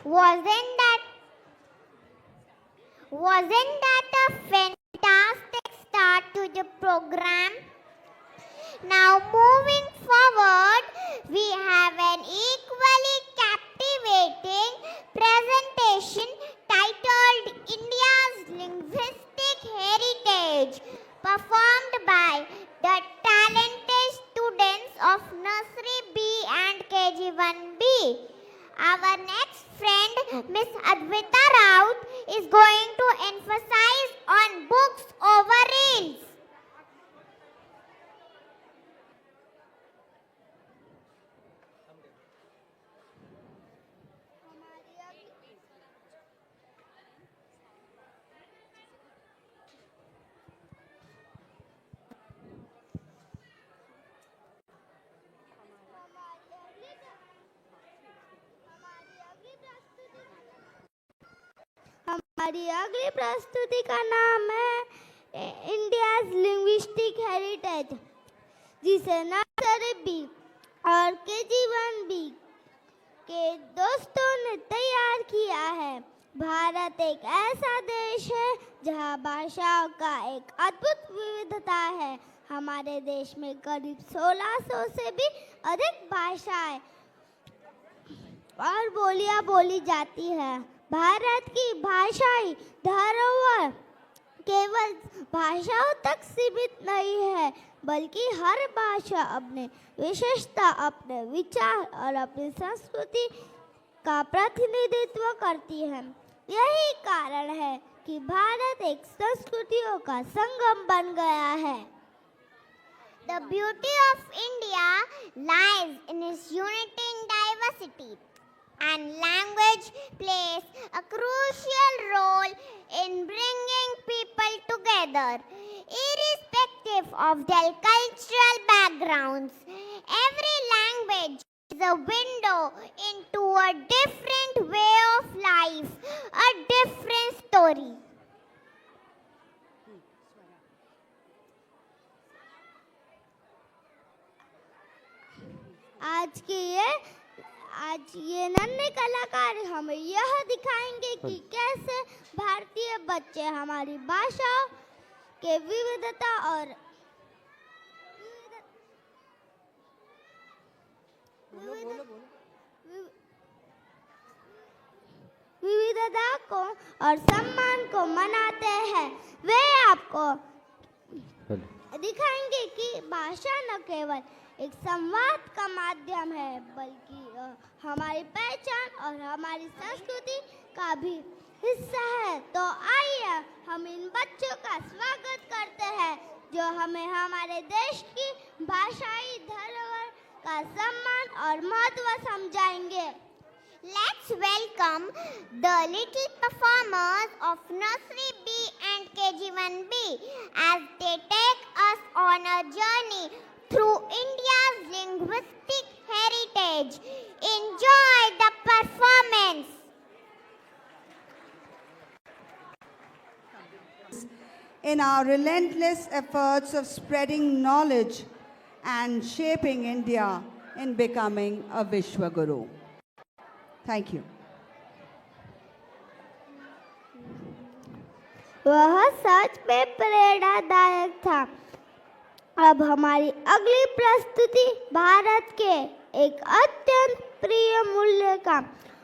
Wasn't that a fantastic start to the program? Now moving forward, we have an equally captivating presentation titled India's Linguistic Heritage, performed by the talented students of Nursery B and KG1B. Our next friend, Miss Advita Raut, is going to emphasize on books over reels. हमारी अगली प्रस्तुति का नाम है India's linguistic heritage, जिसे nursery B और KG1B के दोस्तों ने तैयार किया है। भारत एक ऐसा देश है जहां भाषाओं का एक अद्भुत विविधता है। हमारे देश में करीब 1600 से भी अधिक भाषाएं और बोलियां बोली जाती है। भारत की भाषाई धरोहर केवल भाषाओं तक सीमित नहीं है, बल्कि हर भाषा अपने विशेषता, अपने विचार और अपनी संस्कृति का प्रतिनिधित्व करती है। यही कारण है कि भारत एक संस्कृतियों का संगम बन गया है। The beauty of India lies in its unity in diversity, and language plays a crucial role in bringing people together, irrespective of their cultural backgrounds. Every language is a window into a different way of life, a different story. आज ये नन्हे कलाकार हमें यह दिखाएंगे कि कैसे भारतीय बच्चे हमारी भाषा के विविधता और विविधता को और सम्मान को मनाते हैं। वे आपको दिखाएंगे कि भाषा न केवल एक संवाद का माध्यम है, बल्कि हमारी पहचान और हमारी संस्कृति का भी हिस्सा है। तो आइए हम इन बच्चों का स्वागत करते हैं, जो हमें हमारे देश की भाषाई धरोहर का सम्मान और महत्व समझाएंगे। Let's welcome the little performers of Nursery B and KG1B as they take us on a journey through India's linguistic heritage. Enjoy the performance. In our relentless efforts of spreading knowledge and shaping India in becoming a Vishwaguru. Thank you. वह सच में प्रेरणादायक था। अब हमारी अगली प्रस्तुति भारत के एक अत्यंत प्रिय मूल्य का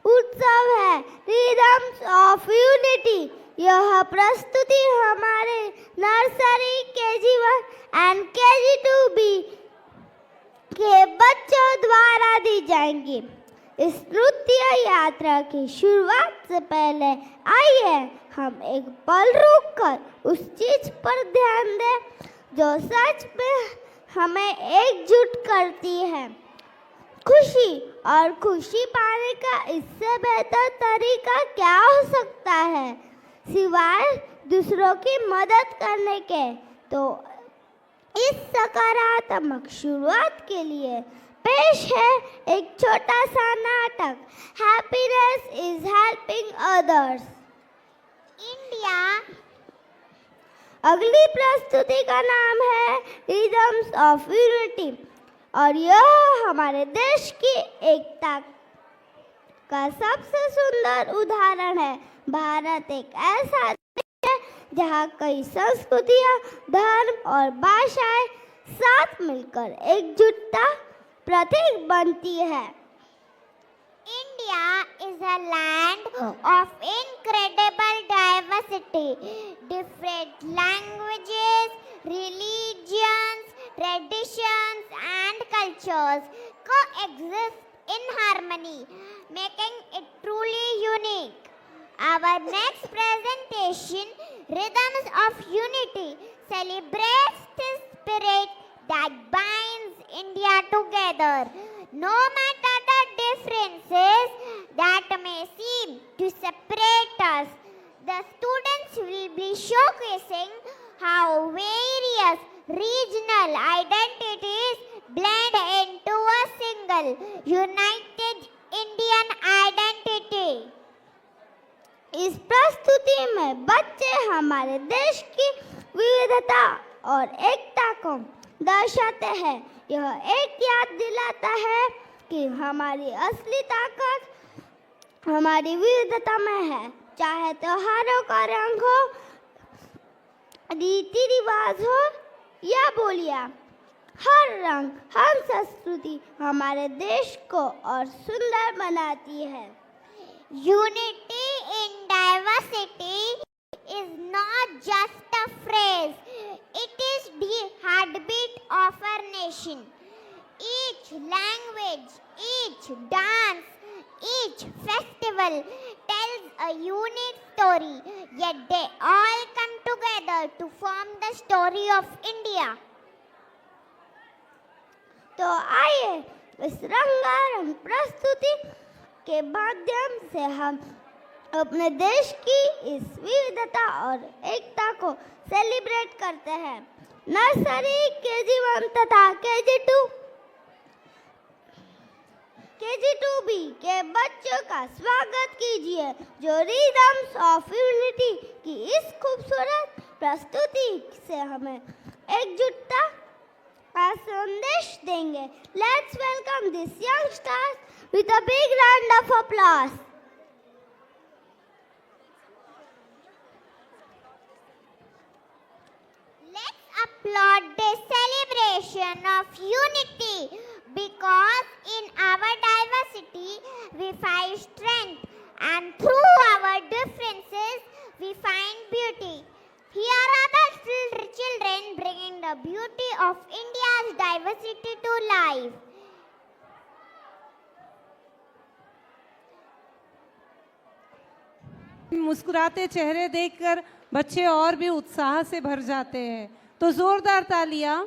उत्सव है, रिदम्स ऑफ यूनिटी। यह प्रस्तुति हमारे नर्सरी KG1 एंड KG2B के बच्चों द्वारा दी जाएंगी। इस नृत्य यात्रा की शुरुआत से पहले आइए हम एक पल रुककर उस चीज पर ध्यान दें जो सच में हमें एकजुट करती है। खुशी और खुशी पाने का इससे बेहतर तरीका क्या हो सकता है सिवाय दूसरों की मदद करने के। तो इस सकारात्मक शुरुआत के लिए पेश है एक छोटा सा नाटक, happiness is helping others. India. अगली प्रस्तुति का नाम है रिदम्स ऑफ यूनिटी और यह हमारे देश की एकता का सबसे सुंदर उदाहरण है। भारत एक ऐसा देश है जहाँ कई संस्कृतियाँ, धर्म और भाषाएं साथ मिलकर एकजुटता प्रतीक बनती है। India is a land of incredible diversity. Different languages, religions, traditions, and cultures coexist in harmony, making it truly unique. Our next presentation, Rhythms of Unity, celebrates the spirit that binds India together. No matter the differences that may seem to separate us, the students will be showcasing how various regional identities blend into a single united Indian identity. इस प्रस्तुति में बच्चे हमारे देश की विविधता और एकता को दर्शाते हैं। यह एक याद दिलाता है कि हमारी असली ताकत हमारी विविधता में है। चाहे त्योहारों का रंग हो, रीति रिवाज हो या बोलियां, हर रंग, हर संस्कृति हमारे देश को और सुंदर बनाती है। Unity in diversity is not just a phrase, it is the heartbeat of our nation. Each language, each dance, each festival tells a unique story, yet they all come together to form the story of India. तो आइए इस रंगारंग प्रस्तुति के माध्यम से हम अपने देश की इस विविधता और एकता को सेलिब्रेट करते हैं। नर्सरी, KG1 तथा KG2B के बच्चों का स्वागत कीजिए, जो रिदम्स ऑफ यूनिटी की इस खूबसूरत प्रस्तुति से हमें एकजुटता का संदेश देंगे। Let's welcome these youngsters with a big round of applause. Let's applaud this celebration of unity, because in our diversity we find strength, and through our differences we find beauty. Here are the children bringing the beauty of India's diversity to life. मुस्कुराते चेहरे देखकर बच्चे और भी उत्साह से भर जाते हैं, तो जोरदार तालियां।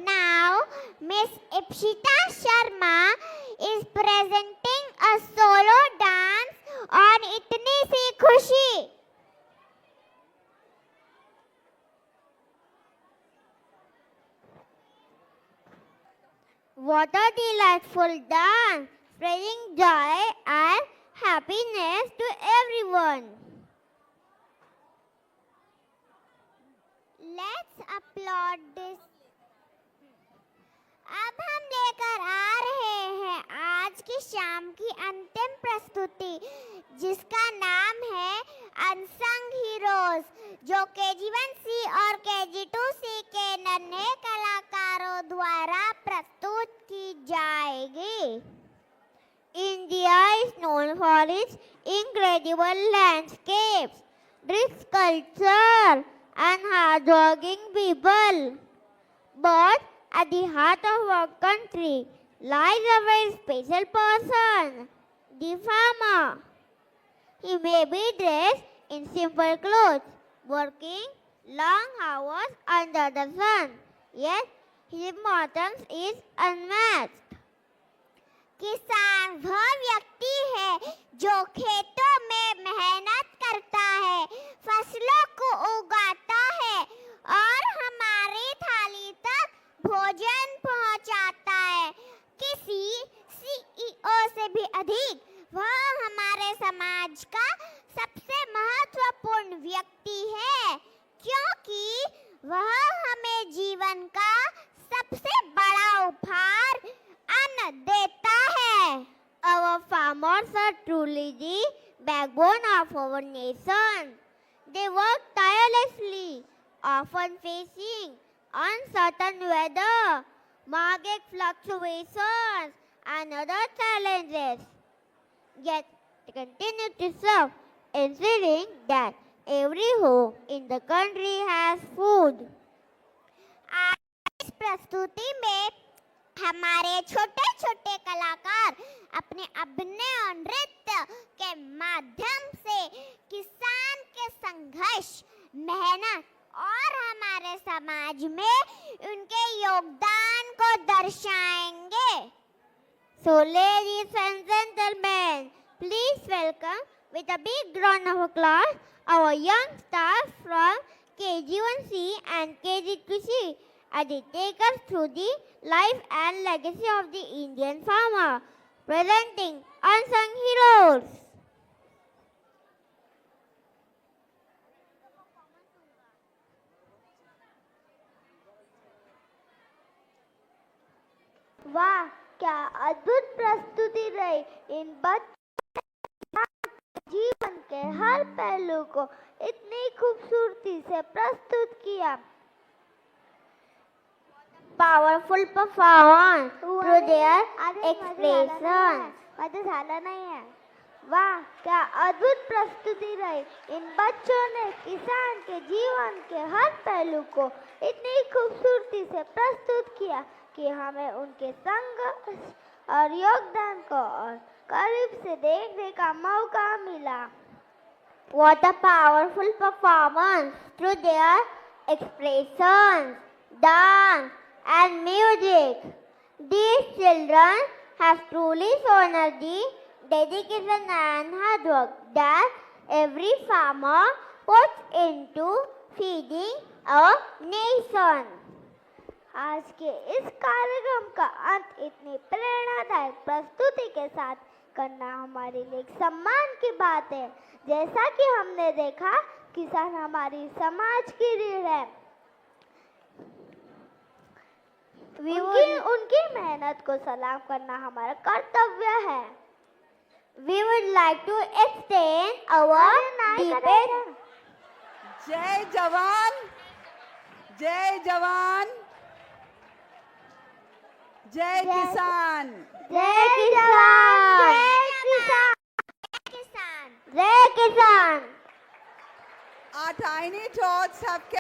Now, Miss Ipshita Sharma is presenting a solo dance on Itni Si Khushi. What a delightful dance, spreading joy and happiness to everyone. Let's applaud this. अब हम लेकर आ रहे हैं आज की शाम की अंतिम प्रस्तुति, जिसका नाम है अनसंग हीरोज, जो KG1C और KG2C के नन्हे कलाकारों द्वारा प्रस्तुत की जाएगी। India is known for its incredible landscapes, rich culture, and hardworking people. But at the heart of our country lies a very special person, the farmer. He may be dressed in simple clothes, working long hours under the sun, yet his importance is unmatched. किसान वह व्यक्ति है जो खेतों में मेहनत करता है, फसलों को उगाता है और हमारी थाली तक भोजन पहुंचाता है। किसी CEO से भी अधिक वह हमारे समाज का सबसे महत्वपूर्ण व्यक्ति है, क्योंकि वह हमें जीवन का सबसे बड़ा उपहार truly the backbone of our nation. They work tirelessly, often facing uncertain weather, market fluctuations, and other challenges. Yet they continue to serve, ensuring that every home in the country has food. आज इस प्रस्तुति में हमारे छोटे छोटे कलाकार अपने अभिनय और नृत्य के माध्यम से किसान के संघर्ष, मेहनत और हमारे समाज में उनके योगदान को दर्शाएंगे. So ladies and gentlemen, please welcome with a big round of applause our young staff from KG1C and KG2C as they take us through the life and legacy of the Indian farmer, presenting unsung heroes. वाह, क्या अद्भुत प्रस्तुति रही. इन बच्चों ने जीवन के हर पहलू को इतनी खूबसूरती से प्रस्तुत किया. Powerful performance through their expressions. मजा झाला नहीं है. वाह, क्या अद्भुत प्रस्तुति रही. इन बच्चों ने किसान के जीवन के हर पहलू को इतनी खूबसूरती से प्रस्तुत किया कि हमें उनके संघर्ष और योगदान को और करीब से देखने का मौका मिला. What a powerful performance through their expressions, dance and music. These children have truly shown us the dedication and hard work that every farmer puts into feeding our nation. आज के इस कार्यक्रम का अंत इतनी प्रेरणादायक प्रस्तुति के साथ करना हमारे लिए एक सम्मान की बात है. जैसा कि हमने देखा, किसान हमारी समाज की रीढ़ है. उनकी मेहनत को सलाम करना हमारा कर्तव्य है. We would like to extend our deepest जय जवान, जय जवान, जय किसान. जय किसान, जय किसान, जय किसान. Our tiny tots have kept